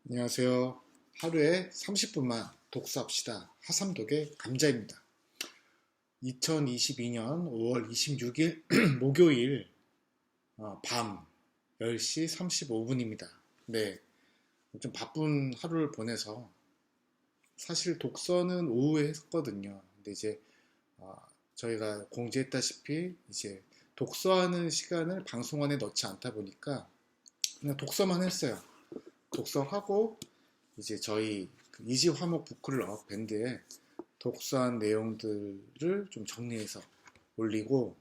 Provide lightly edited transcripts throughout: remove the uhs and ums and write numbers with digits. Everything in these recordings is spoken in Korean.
안녕하세요. 하루에 30분만 독서합시다. 하삼독의 감자입니다. 2022년 5월 26일 목요일 밤 10시 35분입니다. 네, 좀 바쁜 하루를 보내서 사실 독서는 오후에 했거든요. 근데 이제 어, 저희가 공지했다시피 이제 독서하는 시간을 방송 안에 넣지 않다 보니까 그냥 독서만 했어요. 독서하고 이제 저희 이지 화목 북클럽 밴드에 독서한 내용들을 좀 정리해서 올리고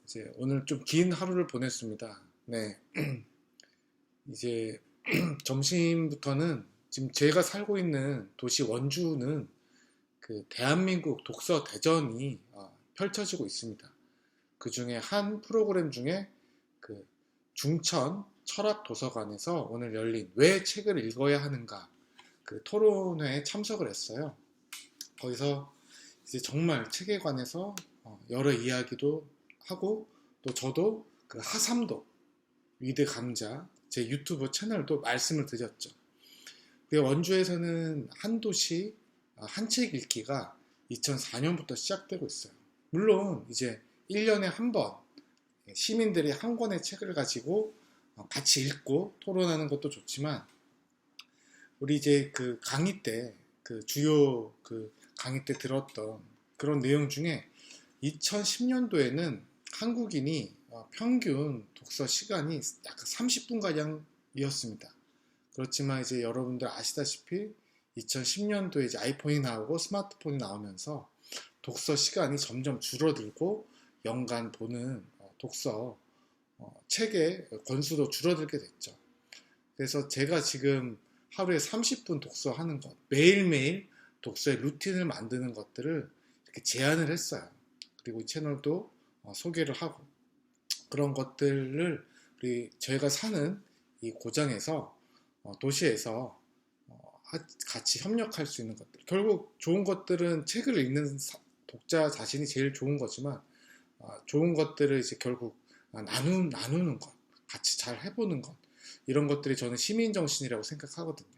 이제 오늘 좀 긴 하루를 보냈습니다. 네, 이제 점심부터는 지금 제가 살고 있는 도시 원주는 그 대한민국 독서 대전이 펼쳐지고 있습니다. 그 중에 한 프로그램 중에 그 중천 철학 도서관에서 오늘 열린 왜 책을 읽어야 하는가 그 토론회에 참석을 했어요. 거기서 이제 정말 책에 관해서 여러 이야기도 하고 또 저도 그 하삼도 위드 감자 제 유튜브 채널도 말씀을 드렸죠. 원주에서는 한도시 한 책 읽기가 2004년부터 시작되고 있어요. 물론 이제 1년에 한 번 시민들이 한 권의 책을 가지고 같이 읽고 토론하는 것도 좋지만 우리 이제 그 강의 때 그 주요 그 강의 때 들었던 그런 내용 중에 2010년도에는 한국인이 평균 독서 시간이 약 30분가량이었습니다. 그렇지만 이제 여러분들 아시다시피 2010년도에 이제 아이폰이 나오고 스마트폰이 나오면서 독서 시간이 점점 줄어들고 연간 보는 독서 책의 권수도 줄어들게 됐죠. 그래서 제가 지금 하루에 30분 독서하는 것, 매일매일 독서의 루틴을 만드는 것들을 이렇게 제안을 했어요. 그리고 이 채널도 소개를 하고 그런 것들을 우리 저희가 사는 이 고장에서 도시에서 같이 협력할 수 있는 것들. 결국 좋은 것들은 책을 읽는 독자 자신이 제일 좋은 거지만 좋은 것들을 이제 결국 나누는 것, 같이 잘 해보는 것, 이런 것들이 저는 시민정신이라고 생각하거든요.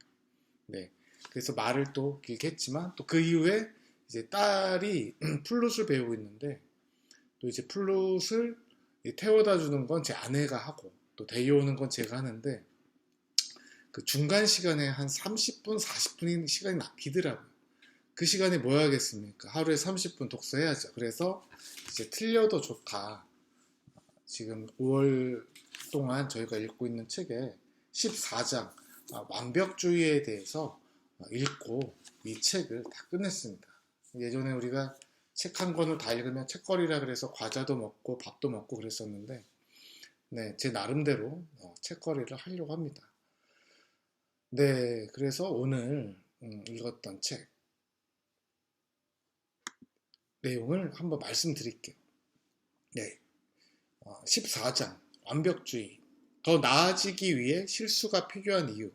네. 그래서 말을 또 길게 했지만 또 그 이후에 이제 딸이 플룻을 배우고 있는데 또 이제 플룻을 태워다 주는 건 제 아내가 하고 또 데려오는 건 제가 하는데 그 중간 시간에 한 30분, 40분인 시간이 낚이더라고요. 그 시간에 뭐 해야겠습니까? 하루에 30분 독서해야죠. 그래서 이제 틀려도 좋다. 지금 5월 동안 저희가 읽고 있는 책에 14장 완벽주의에 대해서 읽고 이 책을 다 끝냈습니다. 예전에 우리가 책 한 권을 다 읽으면 책거리라 그래서 과자도 먹고 밥도 먹고 그랬었는데 네, 제 나름대로 책거리를 하려고 합니다. 네, 그래서 오늘 읽었던 책 내용을 한번 말씀드릴게요. 네, 14장 완벽주의 더 나아지기 위해 실수가 필요한 이유.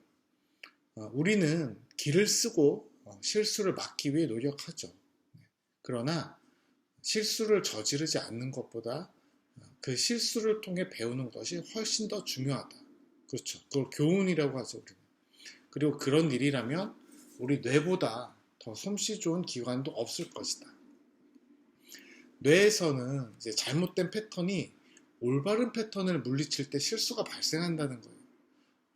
우리는 길을 쓰고 실수를 막기 위해 노력하죠. 그러나 실수를 저지르지 않는 것보다 그 실수를 통해 배우는 것이 훨씬 더 중요하다. 그렇죠. 그걸 교훈이라고 하죠, 우리는. 그리고 그런 일이라면 우리 뇌보다 더 솜씨 좋은 기관도 없을 것이다. 뇌에서는 이제 잘못된 패턴이 올바른 패턴을 물리칠 때 실수가 발생한다는 거예요.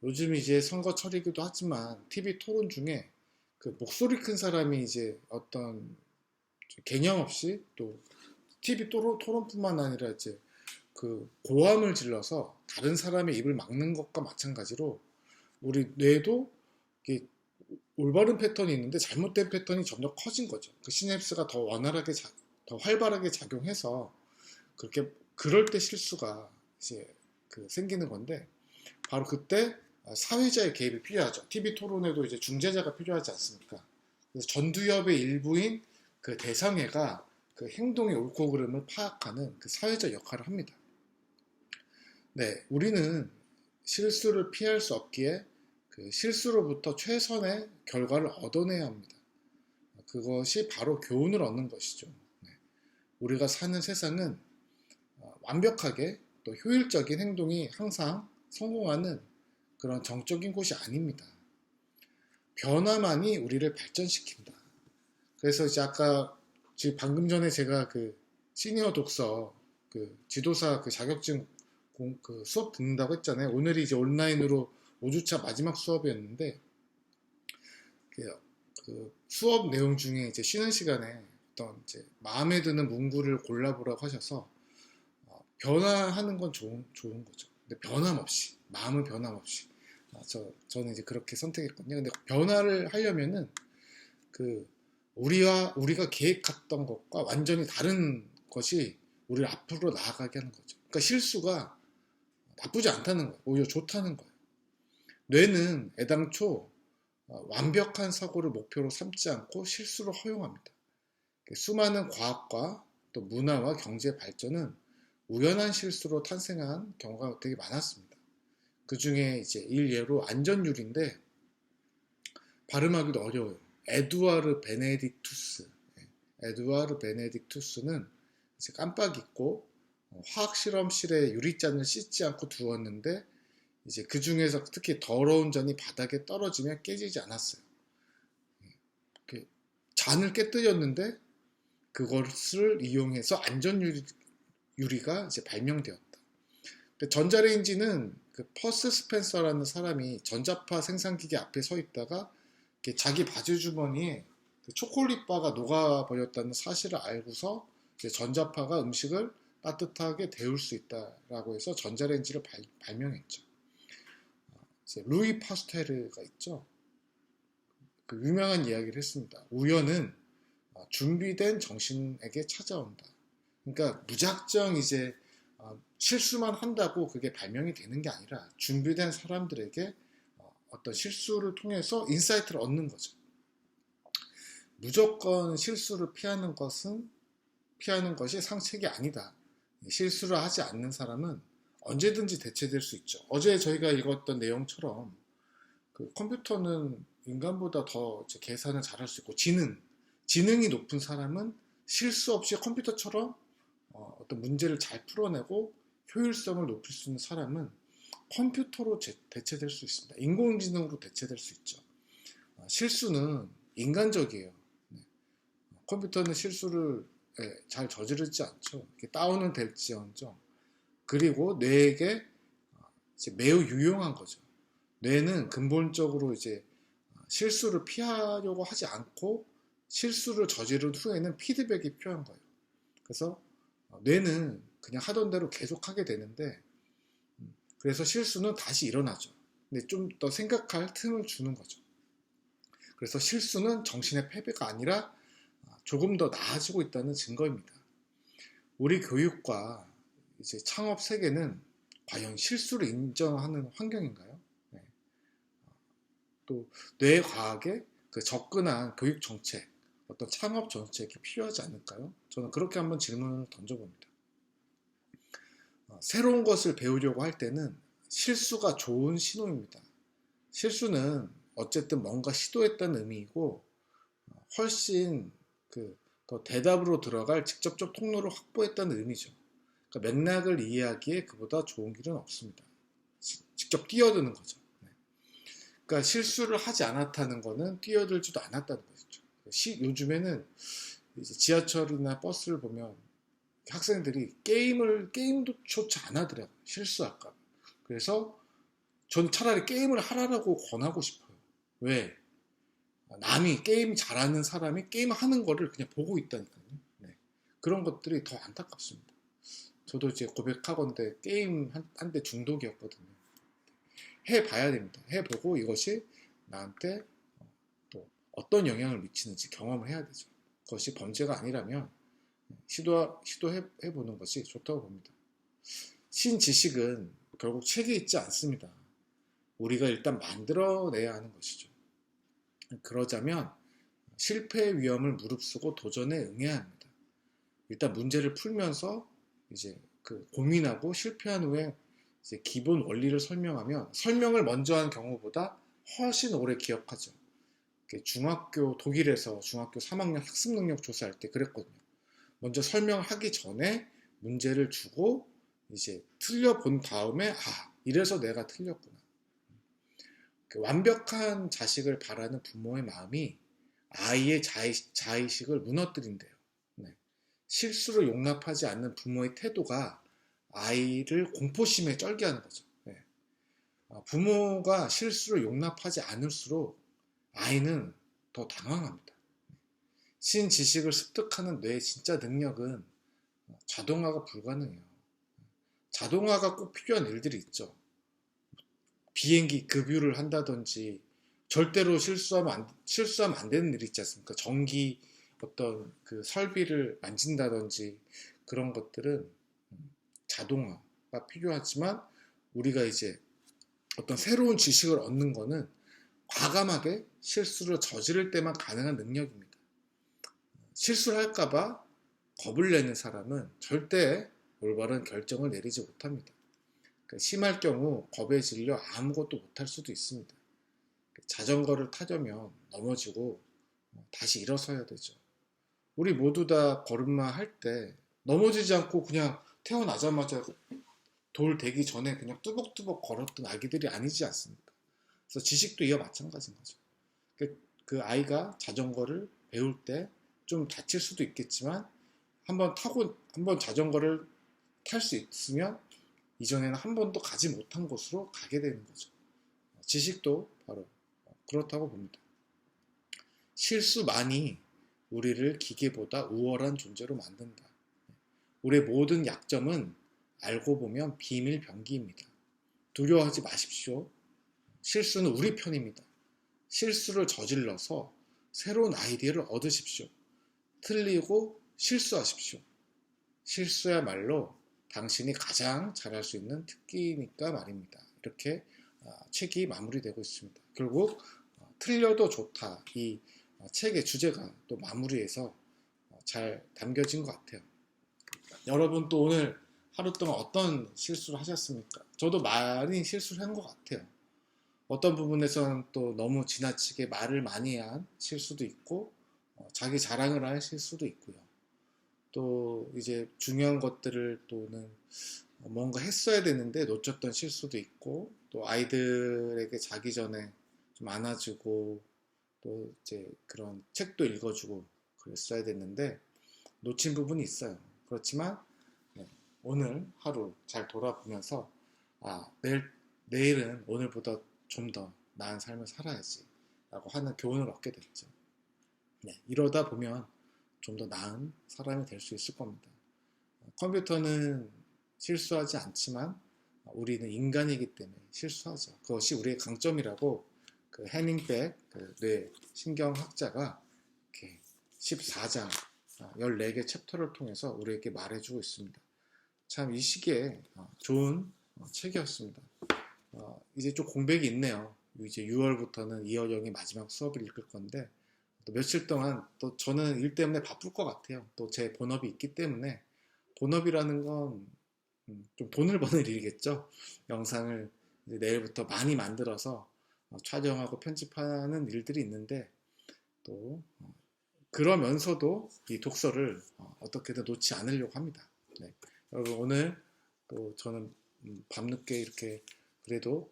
요즘 이제 선거철이기도 하지만 TV 토론 중에 그 목소리 큰 사람이 이제 어떤 개념 없이 또 TV 토론뿐만 아니라 이제 그 고함을 질러서 다른 사람의 입을 막는 것과 마찬가지로 우리 뇌도 올바른 패턴이 있는데 잘못된 패턴이 점점 커진 거죠. 그 시냅스가 더 원활하게 더 활발하게 작용해서 그렇게 그럴 때 실수가 이제 생기는 건데 바로 그때 사회자의 개입이 필요하죠. TV 토론에도 이제 중재자가 필요하지 않습니까? 그래서 전두엽의 일부인 그 대상회가 그 행동의 옳고 그름을 파악하는 그 사회적 역할을 합니다. 네, 우리는 실수를 피할 수 없기에 그 실수로부터 최선의 결과를 얻어내야 합니다. 그것이 바로 교훈을 얻는 것이죠. 네. 우리가 사는 세상은 완벽하게 또 효율적인 행동이 항상 성공하는 그런 정적인 곳이 아닙니다. 변화만이 우리를 발전시킨다. 그래서 이제 아까 지금 방금 전에 제가 그 시니어 독서 그 지도사 그 자격증 그 수업 듣는다고 했잖아요. 오늘이 이제 온라인으로 5주차 마지막 수업이었는데 그 수업 내용 중에 이제 쉬는 시간에 어떤 이제 마음에 드는 문구를 골라보라고 하셔서 변화하는 건 좋은 거죠. 근데 변함없이 마음을 변함없이 저는 이제 그렇게 선택했거든요. 근데 변화를 하려면은 그 우리가 계획했던 것과 완전히 다른 것이 우리를 앞으로 나아가게 하는 거죠. 그러니까 실수가 나쁘지 않다는 거예요. 오히려 좋다는 거예요. 뇌는 애당초 완벽한 사고를 목표로 삼지 않고 실수를 허용합니다. 수많은 과학과 또 문화와 경제 발전은 우연한 실수로 탄생한 경우가 되게 많았습니다. 그 중에 이제 일예로 안전율인데 발음하기도 어려워요. 에두아르 베네딕투스는 이제 깜빡 잊고 화학 실험실에 유리잔을 씻지 않고 두었는데 이제 그 중에서 특히 더러운 잔이 바닥에 떨어지면 깨지지 않았어요. 잔을 깨뜨렸는데 그것을 이용해서 안전유리가 이제 발명되었다. 전자레인지는 그 퍼스 스펜서라는 사람이 전자파 생산기계 앞에 서 있다가 자기 바지 주머니에 그 초콜릿 바가 녹아버렸다는 사실을 알고서 전자파가 음식을 따뜻하게 데울 수 있다라고 해서 전자레인지를 발명했죠. 루이 파스테르가 있죠. 그 유명한 이야기를 했습니다. 우연은 준비된 정신에게 찾아온다. 그러니까 무작정 이제 실수만 한다고 그게 발명이 되는 게 아니라 준비된 사람들에게 어떤 실수를 통해서 인사이트를 얻는 거죠. 무조건 실수를 피하는 것이 상책이 아니다. 실수를 하지 않는 사람은 언제든지 대체될 수 있죠. 어제 저희가 읽었던 내용처럼 그 컴퓨터는 인간보다 더 계산을 잘할 수 있고 지능이 높은 사람은 실수 없이 컴퓨터처럼 어떤 문제를 잘 풀어내고 효율성을 높일 수 있는 사람은 컴퓨터로 대체될 수 있습니다. 인공지능으로 대체될 수 있죠. 실수는 인간적이에요. 컴퓨터는 실수를 잘 저지르지 않죠. 다운은 될지언정. 그리고 뇌에게 이제 매우 유용한 거죠. 뇌는 근본적으로 이제 실수를 피하려고 하지 않고 실수를 저지른 후에는 피드백이 필요한 거예요. 그래서 뇌는 그냥 하던 대로 계속 하게 되는데 그래서 실수는 다시 일어나죠. 근데 좀 더 생각할 틈을 주는 거죠. 그래서 실수는 정신의 패배가 아니라 조금 더 나아지고 있다는 증거입니다. 우리 교육과 이제 창업 세계는 과연 실수를 인정하는 환경인가요? 네. 또 뇌과학에 그 접근한 교육 정책, 어떤 창업 정책이 필요하지 않을까요? 저는 그렇게 한번 질문을 던져봅니다. 새로운 것을 배우려고 할 때는 실수가 좋은 신호입니다. 실수는 어쨌든 뭔가 시도했다는 의미이고 훨씬 더 대답으로 들어갈 직접적 통로를 확보했다는 의미죠. 그러니까 맥락을 이해하기에 그보다 좋은 길은 없습니다. 직접 뛰어드는 거죠. 그러니까 실수를 하지 않았다는 거는 뛰어들지도 않았다는 거죠. 요즘에는 이제 지하철이나 버스를 보면 학생들이 게임도 조차 안 하더라고요. 실수할까 봐. 그래서 전 차라리 게임을 하라고 권하고 싶어요. 왜? 남이 게임 잘하는 사람이 게임하는 거를 그냥 보고 있다니까요. 네. 그런 것들이 더 안타깝습니다. 저도 이제 고백하건대 게임 한때 중독이었거든요. 해봐야 됩니다. 해보고 이것이 나한테 또 어떤 영향을 미치는지 경험을 해야 되죠. 그것이 범죄가 아니라면 시도해보는 것이 좋다고 봅니다. 신지식은 결국 책에 있지 않습니다. 우리가 일단 만들어내야 하는 것이죠. 그러자면 실패의 위험을 무릅쓰고 도전에 응해야 합니다. 일단 문제를 풀면서 이제 고민하고 실패한 후에 이제 기본 원리를 설명하면 설명을 먼저 한 경우보다 훨씬 오래 기억하죠. 독일에서 중학교 3학년 학습 능력 조사할 때 그랬거든요. 먼저 설명하기 전에 문제를 주고 이제 틀려본 다음에 이래서 내가 틀렸구나. 그 완벽한 자식을 바라는 부모의 마음이 아이의 자의식을 무너뜨린대요. 네. 실수를 용납하지 않는 부모의 태도가 아이를 공포심에 쩔게 하는 거죠. 네. 부모가 실수를 용납하지 않을수록 아이는 더 당황합니다. 신지식을 습득하는 뇌의 진짜 능력은 자동화가 불가능해요. 자동화가 꼭 필요한 일들이 있죠. 비행기 급유를 한다든지 절대로 실수하면 안 되는 일이 있지 않습니까? 전기 어떤 그 설비를 만진다든지 그런 것들은 자동화가 필요하지만 우리가 이제 어떤 새로운 지식을 얻는 거는 과감하게 실수를 저지를 때만 가능한 능력입니다. 실수를 할까봐 겁을 내는 사람은 절대 올바른 결정을 내리지 못합니다. 심할 경우 겁에 질려 아무것도 못할 수도 있습니다. 자전거를 타려면 넘어지고 다시 일어서야 되죠. 우리 모두 다 걸음마 할 때 넘어지지 않고 그냥 태어나자마자 돌 되기 전에 그냥 뚜벅뚜벅 걸었던 아기들이 아니지 않습니까? 그래서 지식도 이와 마찬가지인 거죠. 그 아이가 자전거를 배울 때 좀 다칠 수도 있겠지만 한번 자전거를 탈 수 있으면 이전에는 한 번도 가지 못한 곳으로 가게 되는 거죠. 지식도 바로 그렇다고 봅니다. 실수만이 우리를 기계보다 우월한 존재로 만든다. 우리의 모든 약점은 알고 보면 비밀 병기입니다. 두려워하지 마십시오. 실수는 우리 편입니다. 실수를 저질러서 새로운 아이디어를 얻으십시오. 틀리고 실수하십시오. 실수야말로 당신이 가장 잘할 수 있는 특기니까 말입니다. 이렇게 책이 마무리되고 있습니다. 결국 틀려도 좋다. 이 책의 주제가 또 마무리해서 잘 담겨진 것 같아요. 여러분 또 오늘 하루 동안 어떤 실수를 하셨습니까? 저도 많이 실수를 한 것 같아요. 어떤 부분에서는 또 너무 지나치게 말을 많이 한 실수도 있고 자기 자랑을 할 실수도 있고요. 또 이제 중요한 것들을 또는 뭔가 했어야 되는데 놓쳤던 실수도 있고 또 아이들에게 자기 전에 좀 안아주고 또 이제 그런 책도 읽어주고 그랬어야 됐는데 놓친 부분이 있어요. 그렇지만 오늘 하루 잘 돌아보면서 내일은 오늘보다 좀 더 나은 삶을 살아야지 라고 하는 교훈을 얻게 됐죠. 이러다 보면 좀 더 나은 사람이 될 수 있을 겁니다. 컴퓨터는 실수하지 않지만 우리는 인간이기 때문에 실수하죠. 그것이 우리의 강점이라고 그 해밍백 뇌 신경학자가 이렇게 14장 14개 챕터를 통해서 우리에게 말해주고 있습니다. 참 이 시기에 좋은 책이었습니다. 이제 좀 공백이 있네요. 이제 6월부터는 이어령이 마지막 수업을 읽을 건데 또 며칠 동안 또 저는 일 때문에 바쁠 것 같아요. 또 제 본업이 있기 때문에 본업이라는 건 좀 돈을 버는 일이겠죠. 영상을 이제 내일부터 많이 만들어서 촬영하고 편집하는 일들이 있는데 또 그러면서도 이 독서를 어떻게든 놓지 않으려고 합니다. 여러분 오늘 또 저는 밤늦게 이렇게 그래도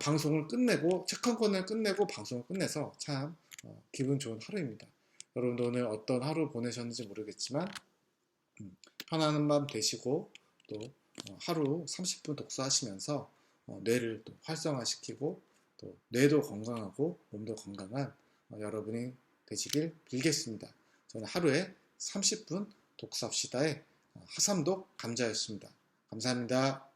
방송을 끝내고 책 한 권을 끝내고 방송을 끝내서 참 기분 좋은 하루입니다. 여러분도 오늘 어떤 하루 보내셨는지 모르겠지만 편안한 밤 되시고 또 하루 30분 독서하시면서 뇌를 또 활성화시키고 또 뇌도 건강하고 몸도 건강한 여러분이 되시길 빌겠습니다. 저는 하루에 30분 독서합시다의 하삼독 감자였습니다. 감사합니다.